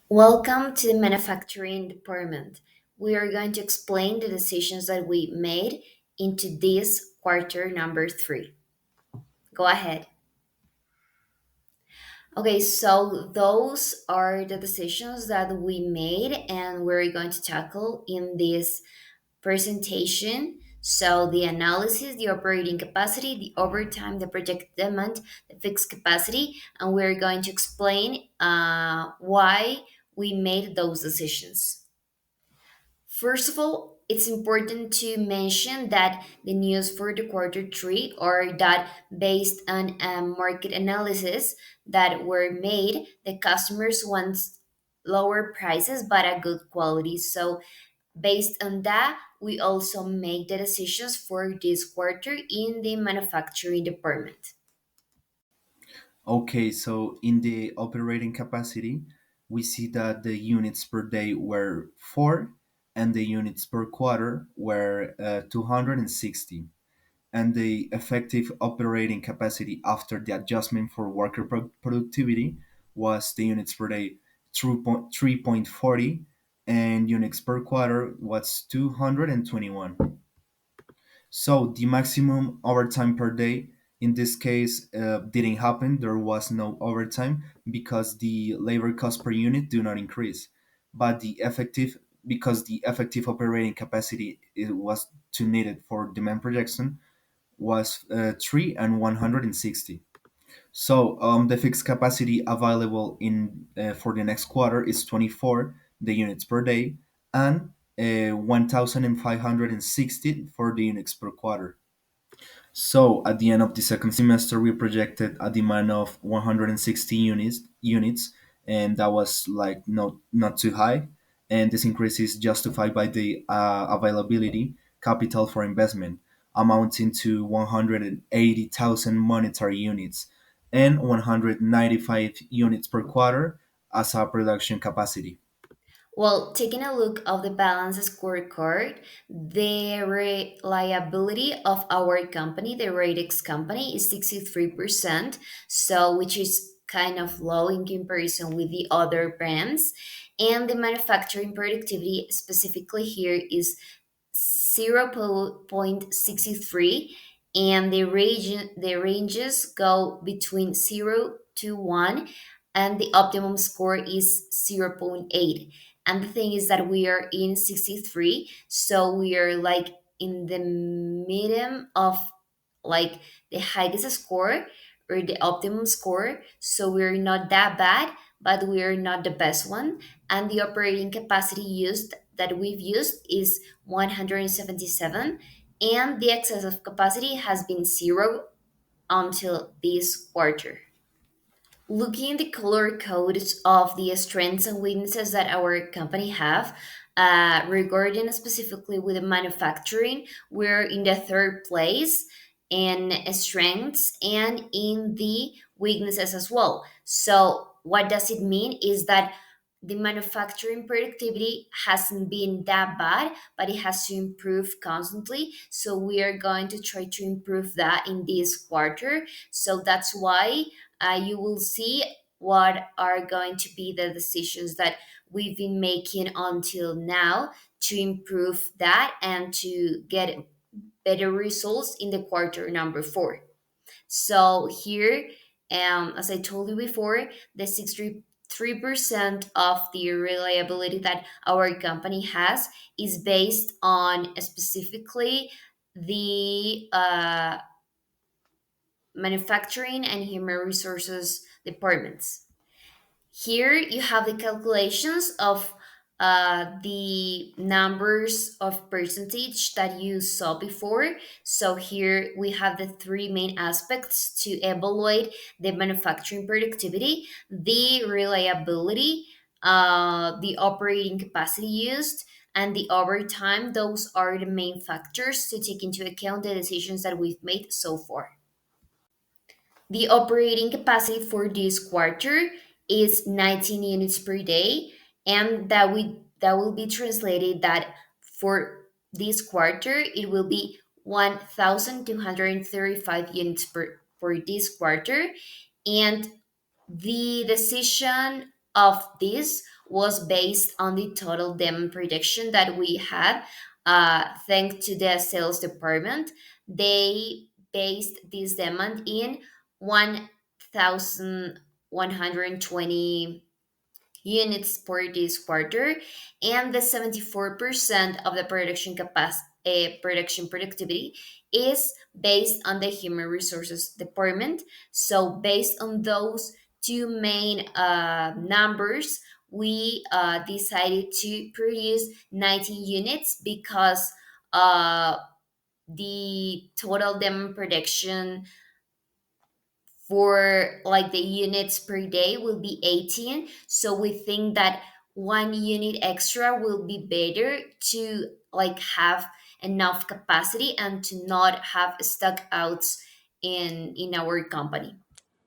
Welcome to the manufacturing department. We are going to explain the decisions that we made into this quarter number three. Go ahead. Okay, so those are the decisions that we made and we're going to tackle in this presentation. So the analysis, the operating capacity, the overtime, the projected demand, the fixed capacity, and we're going to explain why we made those decisions. First of all, it's important to mention that the news for the quarter three are that based on a market analysis that were made, the customers want lower prices but a good quality. So based on that, we also make the decisions for this quarter in the manufacturing department. Okay, so in the operating capacity, we see that the units per day were 4 and the units per quarter were 260. And the effective operating capacity after the adjustment for worker productivity was the units per day 3.40 and units per quarter was 221. So the maximum overtime per day in this case didn't happen. There was no overtime because the labor cost per unit do not increase, but the effective because the effective operating capacity it was too needed for demand projection was 3 and 160. So the fixed capacity available in for the next quarter is 24 the units per day and 1,560 for the units per quarter. So at the end of the second semester, we projected a demand of 160 units, and that was like not too high. And this increase is justified by the availability capital for investment, amounting to 180,000 monetary units and 195 units per quarter as a production capacity. Well, taking a look of the balance scorecard, the reliability of our company, the Radix company, is 63%, so which is kind of low in comparison with the other brands. And the manufacturing productivity specifically here is 0.63, and the ranges go between 0 to 1, and the optimum score is zero point 0.8. And the thing is that we are in 63, so we are like in the medium of like the highest score or the optimum score. So we're not that bad, but we're not the best one. And the operating capacity used that we've used is 177, and the excess of capacity has been zero until this quarter. Looking at the color codes of the strengths and weaknesses that our company have, regarding specifically with the manufacturing, we're in the third place in strengths and in the weaknesses as well. So what does it mean is that the manufacturing productivity hasn't been that bad, but it has to improve constantly. So we are going to try to improve that in this quarter. So that's why you will see what are going to be the decisions that we've been making until now to improve that and to get better results in the quarter number four. So here, as I told you before, the 63% of the reliability that our company has is based on specifically the manufacturing and human resources departments. Here you have the calculations of the numbers of percentage that you saw before. So here we have the three main aspects to evaluate the manufacturing productivity: the reliability, the operating capacity used, and the overtime. Those are the main factors to take into account the decisions that we've made so far. The operating capacity for this quarter is 19 units per day, and that will be translated that for this quarter it will be 1,235 units for this quarter, and the decision of this was based on the total demand prediction that we had. Thanks to the sales department, they based this demand in 1,120 units per this quarter, and the 74% of the production capacity, production productivity is based on the human resources department. So based on those two main numbers, we decided to produce 19 units because uh, the total demand production for like the units per day will be 18, so we think that one unit extra will be better to like have enough capacity and to not have stock outs in our company.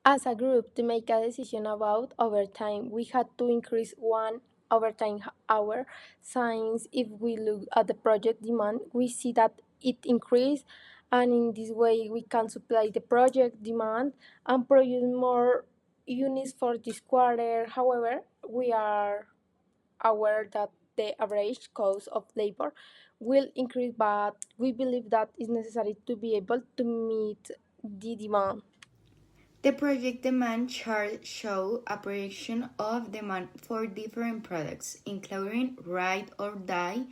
As a group, to make a decision about overtime, we had to increase one overtime hour. Since if we look at the project demand, we see that it increased, and in this way, we can supply the project demand and produce more units for this quarter. However, we are aware that the average cost of labor will increase, but we believe that is necessary to be able to meet the demand. The project demand chart shows a projection of demand for different products, including ride or die,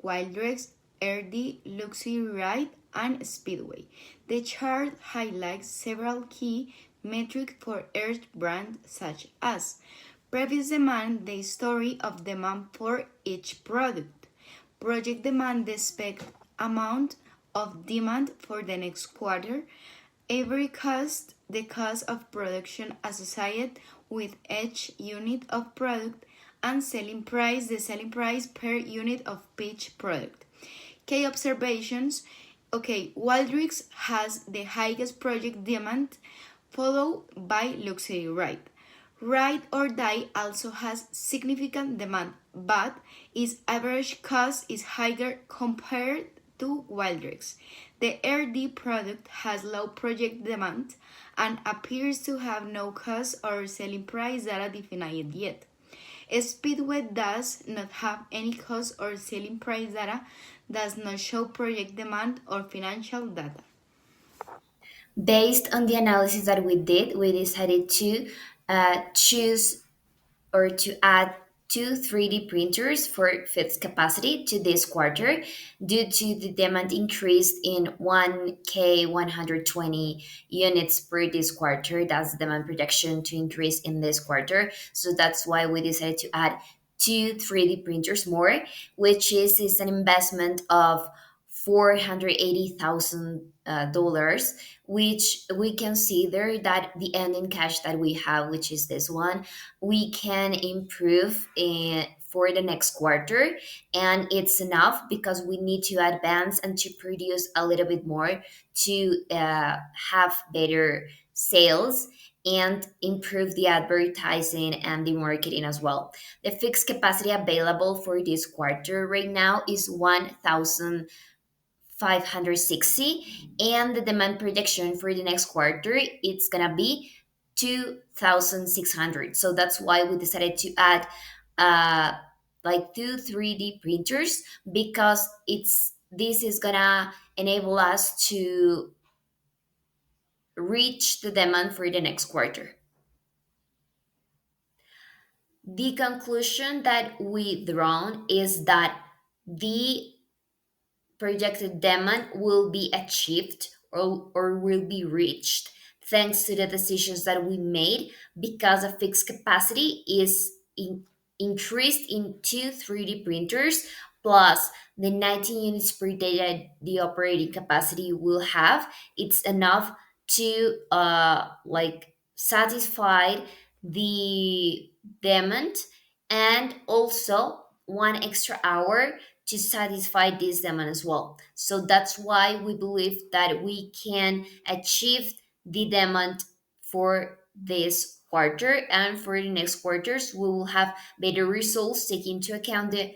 Wildrex, RD, Luxury Ride, and Speedway. The chart highlights several key metrics for each brand, such as previous demand, the story of demand for each product, project demand, the expected amount of demand for the next quarter, every cost, the cost of production associated with each unit of product, and selling price, the selling price per unit of each product. Key observations. Okay, Waldrix has the highest project demand, followed by Luxury Ride. Ride or Die also has significant demand, but its average cost is higher compared to Wildrex. The RD product has low project demand and appears to have no cost or selling price data defined yet. Speedway does not have any cost or selling price data, does not show project demand or financial data. Based on the analysis that we did, we decided to choose or to add two 3D printers for fixed capacity to this quarter due to the demand increase in 1K 120 units per this quarter. That's the demand projection to increase in this quarter. So that's why we decided to add two 3D printers more, which is an investment of $480,000, which we consider that the ending cash that we have, which is this one, we can improve for the next quarter, and it's enough because we need to advance and to produce a little bit more to have better sales and improve the advertising and the marketing as well. The fixed capacity available for this quarter right now is 1,560, and the demand prediction for the next quarter it's gonna be 2,600. So that's why we decided to add uh, like two 3D printers because it's this is gonna enable us to reach the demand for the next quarter. The conclusion that we drawn is that the projected demand will be achieved or will be reached thanks to the decisions that we made because a fixed capacity is increased in two 3D printers plus the 19 units per day that the operating capacity will have. It's enough to like satisfy the demand and also one extra hour to satisfy this demand as well. So that's why we believe that we can achieve the demand for this quarter, and for the next quarters we will have better results taking into account the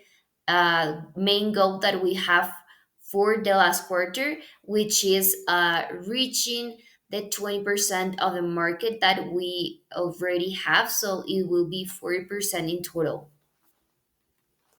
main goal that we have for the last quarter, which is reaching the 20% of the market that we already have. So it will be 40% in total.